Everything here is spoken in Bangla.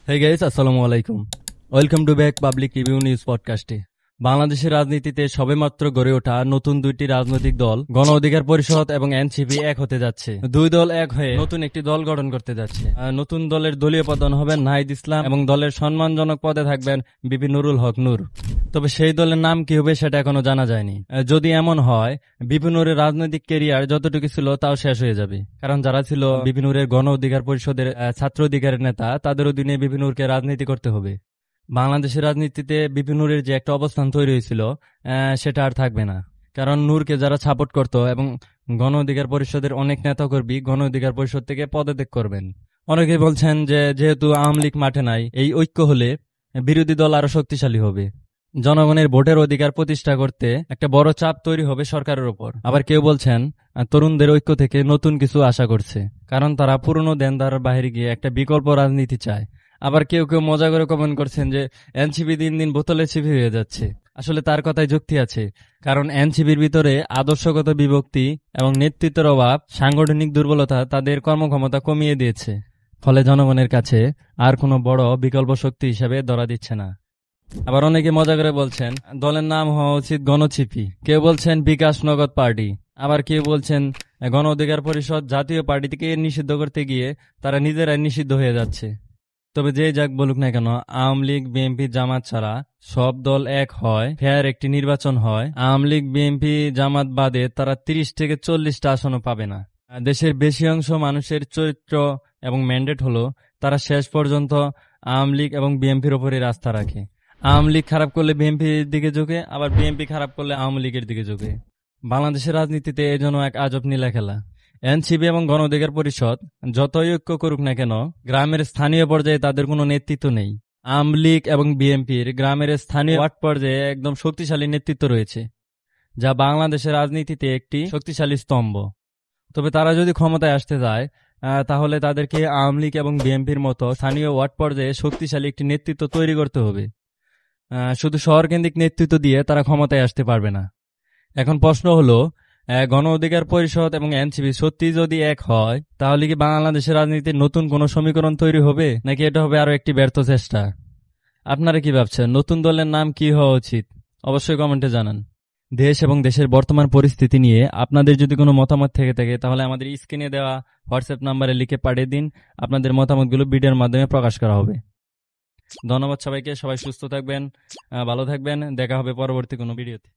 হে গাইস, আসসালামু আলাইকুম। Welcome to back public review news পডকাস্টে। বাংলাদেশের রাজনীতিতে সবেমাত্র গড়ে ওঠা নতুন দুইটি রাজনৈতিক দল গণ অধিকার পরিষদ এবং এনসিপি এক হতে যাচ্ছে। দুই দল এক হয়ে নতুন একটি দল গঠন করতে যাচ্ছে। নতুন দলের দলীয় প্রধান হবেন নাহিদ ইসলাম এবং দলের সম্মানজনক পদে থাকবেন বিপি নুরুল হক নূর। তবে সেই দলের নাম কি হবে সেটা এখনো জানা যায়নি। যদি এমন হয়, বিপি নুরের রাজনৈতিক ক্যারিয়ার যতটুকু ছিল তাও শেষ হয়ে যাবে, কারণ যারা ছিল বিপি নুরের গণ অধিকার পরিষদের ছাত্র অধিকারের নেতা তাদের অধীনে বিপি নুরকে রাজনীতি করতে হবে। বাংলাদেশের রাজনীতিতে বিপি নুরের যে একটা অবস্থান তৈরি হয়েছিল সেটা আর থাকবে না, কারণ নূরকে যারা সাপোর্ট করত এবং গণ অধিকার পরিষদের অনেক নেতাকর্মী গণ অধিকার পরিষদ থেকে পদত্যাগ করবেন। অনেকে বলছেন যে যেহেতু আওয়ামী লীগ মাঠে নাই, এই ঐক্য হলে বিরোধী দল আরো শক্তিশালী হবে। জনগণের ভোটের অধিকার প্রতিষ্ঠা করতে একটা বড় চাপ তৈরি হবে সরকারের উপর। আবার কেউ বলছেন তরুণদের ঐক্য থেকে নতুন কিছু আশা করছে, কারণ তারা পুরনো দেনদারের বাইরে গিয়ে একটা বিকল্প রাজনীতি চায়। আবার কেউ কেউ মজা করে কমেন্ট করছেন যে এনসিপি দিন দিন বোতলে ছিপি হয়ে যাচ্ছে। আসলে তার কথায় যুক্তি আছে, কারণ এনসিপির ভিতরে আদর্শগত বিভক্তি এবং নেতৃত্বের অভাব, সাংগঠনিক দুর্বলতা তাদের কর্মক্ষমতা কমিয়ে দিয়েছে। ফলে জনগণের কাছে আর কোনো বড় বিকল্প শক্তি হিসেবে ধরা দিচ্ছে না। আবার অনেকে মজা করে বলছেন দলের নাম হওয়া উচিত গণছিপি, কেউ বলছেন বিকাশ নগদ পার্টি, আবার কেউ বলছেন গণ অধিকার পরিষদ জাতীয় পার্টি থেকে নিষিদ্ধ করতে গিয়ে তারা নিজেরাই নিষিদ্ধ হয়ে যাচ্ছে। তবে যে যাক বলুক না কেন, আওয়ামী লীগ বিএনপি জামাত ছাড়া সব দল এক হয়, ফেয়ার একটি নির্বাচন হয়, আওয়ামী লীগ বিএনপি জামাত বাদে তারা 30 থেকে 40টা আসনও পাবে না। দেশের বেশি অংশ মানুষের চরিত্র এবং ম্যান্ডেট হলো তারা শেষ পর্যন্ত আওয়ামী লীগ এবং বিএনপির ওপরই আস্থা রাখে। আওয়ামী লীগ খারাপ করলে বিএনপির দিকে ঝুঁকে, আবার বিএনপি খারাপ করলে আওয়ামী লীগের দিকে ঝুঁকে। বাংলাদেশের রাজনীতিতে এই জন্য এক আজব নীলা খেলা। এনসিপি এবং গণ অধিকার পরিষদ যতই ঐক্য করুক না কেন, গ্রামের স্থানীয় পর্যায়ে তাদের কোনো নেতৃত্ব নেই। আওয়ামী লীগ এবং বিএনপির গ্রামের স্থানীয় ওয়ার্ড পর্যায়ে একদম শক্তিশালী নেতৃত্ব রয়েছে, যা বাংলাদেশের রাজনীতিতে একটি শক্তিশালী স্তম্ভ। তবে তারা যদি ক্ষমতায় আসতে যায়, তাহলে তাদেরকে আওয়ামী লীগ এবং বিএনপির মতো স্থানীয় ওয়ার্ড পর্যায়ে শক্তিশালী একটি নেতৃত্ব তৈরি করতে হবে। শুধু শহরকেন্দ্রিক নেতৃত্ব দিয়ে তারা ক্ষমতায় আসতে পারবে না। এখন প্রশ্ন হলো, গণ অধিকার পরিষদ এবং এনসিপি সত্যি যদি এক হয়, তাহলে কি বাংলাদেশের রাজনীতির নতুন কোন সমীকরণ তৈরি হবে, নাকি এটা হবে আরো একটি ব্যর্থ চেষ্টা? আপনারা কি ভাবছেন, নতুন দলের নাম কি হওয়া উচিত? অবশ্যই কমেন্টে জানান। দেশ এবং দেশের বর্তমান পরিস্থিতি নিয়ে আপনাদের যদি কোনো মতামত থেকে থাকে, তাহলে আমাদের স্ক্রিনে দেওয়া হোয়াটসঅ্যাপ নাম্বারে লিখে পাঠিয়ে দিন। আপনাদের মতামতগুলো ভিডিওর মাধ্যমে প্রকাশ করা হবে। ধন্যবাদ সবাইকে। সবাই সুস্থ থাকবেন, ভালো থাকবেন। দেখা হবে পরবর্তী কোনো ভিডিওতে।